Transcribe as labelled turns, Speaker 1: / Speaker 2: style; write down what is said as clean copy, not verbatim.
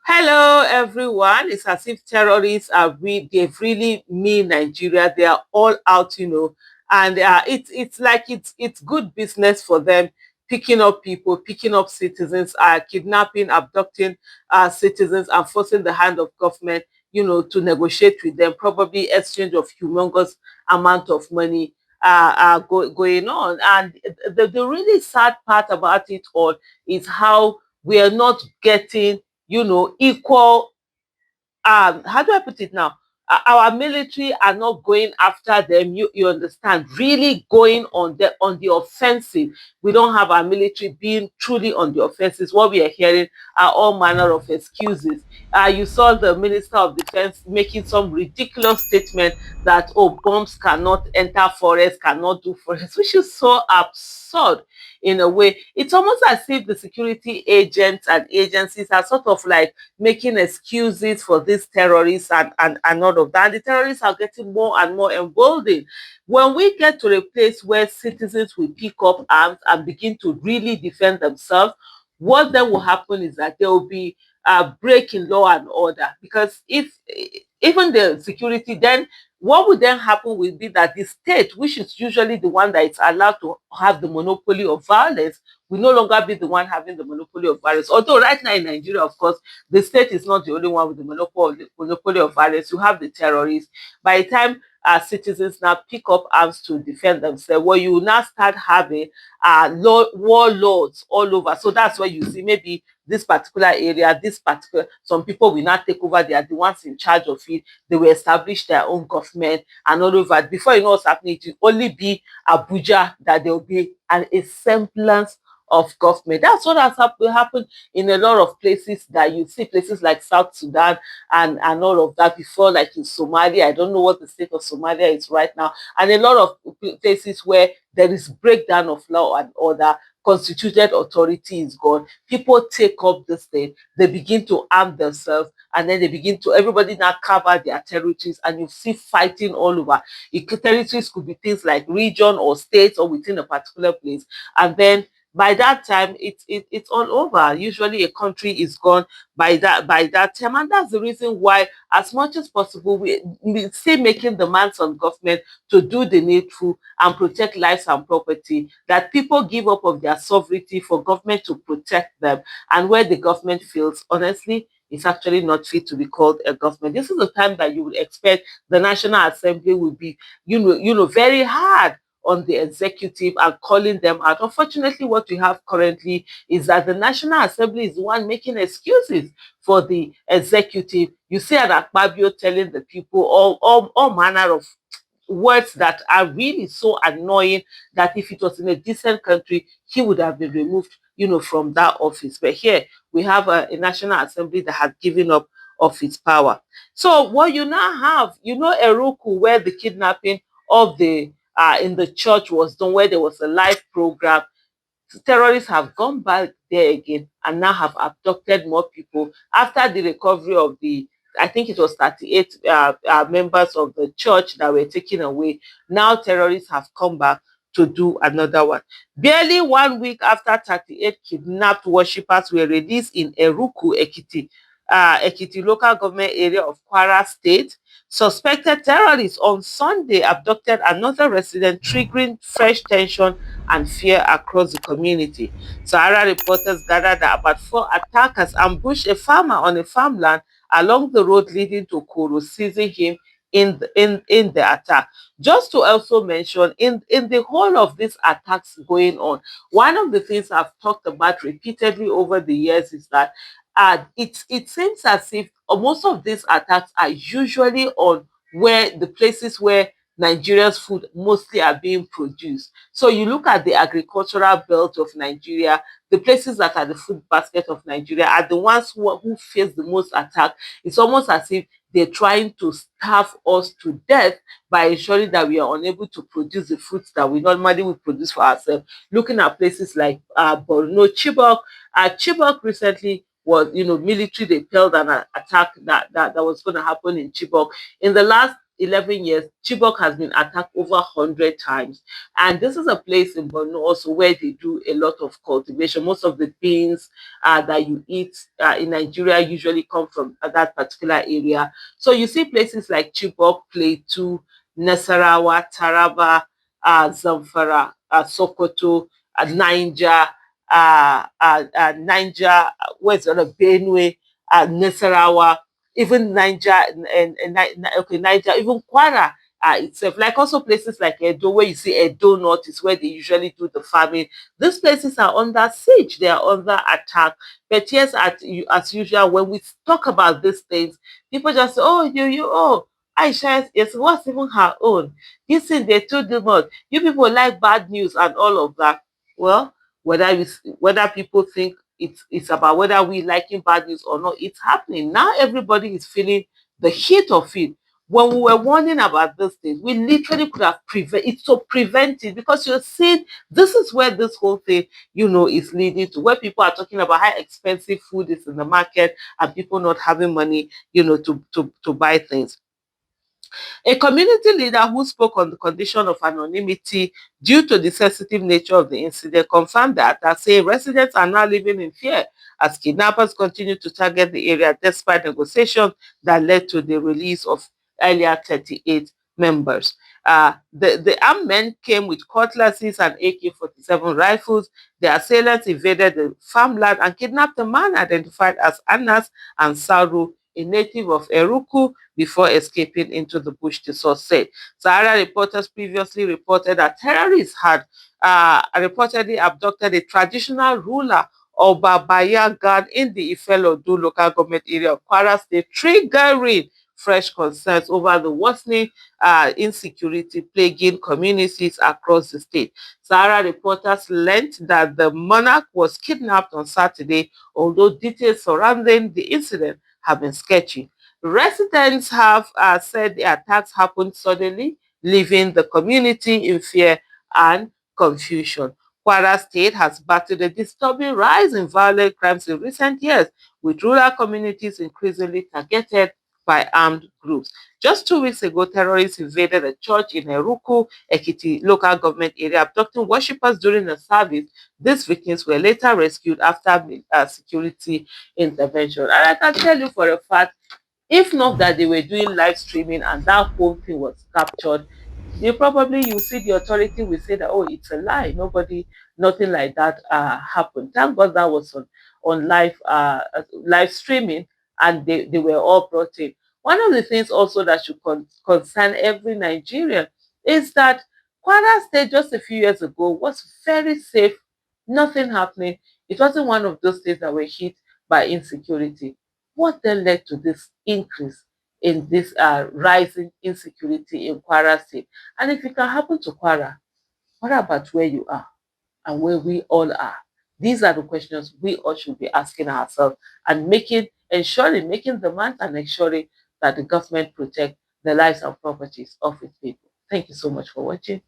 Speaker 1: Hello, everyone. It's as if terrorists they've really mean Nigeria. They are all out, and it's like it's good business for them, picking up people, picking up citizens, kidnapping, abducting citizens, and forcing the hand of government, to negotiate with them, probably exchange of humongous amount of money going on. And the really sad part about it all is how we are not getting equal, how do I put it now? Our military are not going after them. You understand? Really going on the offensive. We don't have our military being truly on the offensive. What we are hearing are all manner of excuses. You saw the Minister of Defense making some ridiculous statement that bombs cannot enter forest, cannot do forest, which is so absurd in a way. It's almost as if the security agents and agencies are sort of like making excuses for these terrorists and all of that. And the terrorists are getting more and more emboldened. When we get to a place where citizens will pick up arms and begin to really defend themselves, what then will happen is that there will be a break in law and order. Because if even the security, then what would then happen will be that the state, which is usually the one that is allowed to have the monopoly of violence, will no longer be the one having the monopoly of violence. Although right now in Nigeria, of course, the state is not the only one with the monopoly of violence. You have the terrorists. By the time our citizens now pick up arms to defend themselves, well, you will now start having warlords all over. So that's why you see maybe this particular area, some people will not take over. They are the ones in charge of it. They will establish their own government and all over. Before you know what's happening, it will only be Abuja that there will be a semblance of government. That's what has happened in a lot of places that you see, places like South Sudan and all of that before, like in Somalia. I don't know what the state of Somalia is right now. And a lot of places where there is breakdown of law and order, constituted authority is gone. People take up the state, they begin to arm themselves, and then everybody now cover their territories, and you see fighting all over. Territories could be things like region or states or within a particular place. And then by that time it's all over. Usually a country is gone by that time, and that's the reason why, as much as possible, we still making demands on government to do the needful and protect lives and property, that people give up of their sovereignty for government to protect them. And where the government fails, honestly, it's actually not fit to be called a government. This is the time that you would expect the National Assembly will be, very hard on the executive and calling them out. Unfortunately, what we have currently is that the National Assembly is the one making excuses for the executive. You see an Akpabio telling the people all manner of words that are really so annoying, that if it was in a decent country, he would have been removed, from that office. But here we have a National Assembly that has given up of its power. So what you now have, Eruku, where the kidnapping of the in the church was done, where there was a live program. Terrorists have gone back there again and now have abducted more people after the recovery of the, I think it was 38 members of the church that were taken away. Now terrorists have come back to do another one. Barely 1 week after 38 kidnapped worshippers were released in Eruku, Ekiti local government area of Kwara State, suspected terrorists on Sunday abducted another resident, triggering fresh tension and fear across the community. Sahara reporters gathered that about 4 attackers ambushed a farmer on a farmland along the road leading to Kuru, seizing him in the attack. Just to also mention, in the whole of these attacks going on, one of the things I've talked about repeatedly over the years is that it seems as if most of these attacks are usually on where the places where Nigeria's food mostly are being produced. So you look at the agricultural belt of Nigeria, the places that are the food basket of Nigeria are the ones who face the most attack. It's almost as if they're trying to starve us to death by ensuring that we are unable to produce the foods that we normally would produce for ourselves. Looking at places like Borno, Chibok. Chibok recently was, military repelled an attack that was going to happen in Chibok. In the last 11 years, Chibok has been attacked over 100 times. And this is a place in Borno also where they do a lot of cultivation. Most of the beans that you eat in Nigeria usually come from that particular area. So you see places like Chibok, Plateau, Nasarawa, Taraba, Zamfara, Sokoto, Niger, Niger, where's the other, Benue, Nasarawa, even Niger, okay, Niger, even Kwara itself, like also places like Edo, where you see Edo North is where they usually do the farming. These places are under siege, they are under attack. But yes, as usual, when we talk about these things, people just say, oh, oh, Aisha, yes, what's even her own? This thing, they told them much. You people like bad news and all of that. Well, whether people think it's about whether we liking bad news or not, it's happening now. Everybody is feeling the heat of it. When we were warning about this thing, we literally could have prevented, because you're seeing this is where this whole thing, is leading to, where people are talking about how expensive food is in the market and people not having money, to buy things. A community leader who spoke on the condition of anonymity due to the sensitive nature of the incident confirmed that, saying residents are now living in fear as kidnappers continue to target the area despite negotiations that led to the release of earlier 38 members. The armed men came with cutlasses and AK-47 rifles. The assailants invaded the farmland and kidnapped a man identified as Anas Ansaru, a native of Eruku, before escaping into the bush, the source said. Sahara reporters previously reported that terrorists had reportedly abducted a traditional ruler of Babayagan in the Ifelodu local government area of Kwara State, triggering fresh concerns over the worsening insecurity plaguing communities across the state. Sahara reporters learned that the monarch was kidnapped on Saturday, although details surrounding the incident have been sketchy. Residents have said the attacks happened suddenly, leaving the community in fear and confusion. Kwara State has battled a disturbing rise in violent crimes in recent years, with rural communities increasingly targeted by armed groups. Just 2 weeks ago, terrorists invaded a church in Eruku, Ekiti local government area, abducting worshippers during a service. These victims were later rescued after security intervention. And I can tell you for a fact, if not that they were doing live streaming and that whole thing was captured, they probably, you see, the authority will say that, oh, it's a lie. Nothing like that happened. Thank God that was on live streaming, and they were all brought in. One of the things also that should concern every Nigerian is that Kwara State just a few years ago was very safe, nothing happening. It wasn't one of those states that were hit by insecurity. What then led to this increase in this rising insecurity in Kwara State? And if it can happen to Kwara, what about where you are and where we all are? These are the questions we all should be asking ourselves, and making demands and ensuring that the government protect the lives and properties of its people. Thank you so much for watching.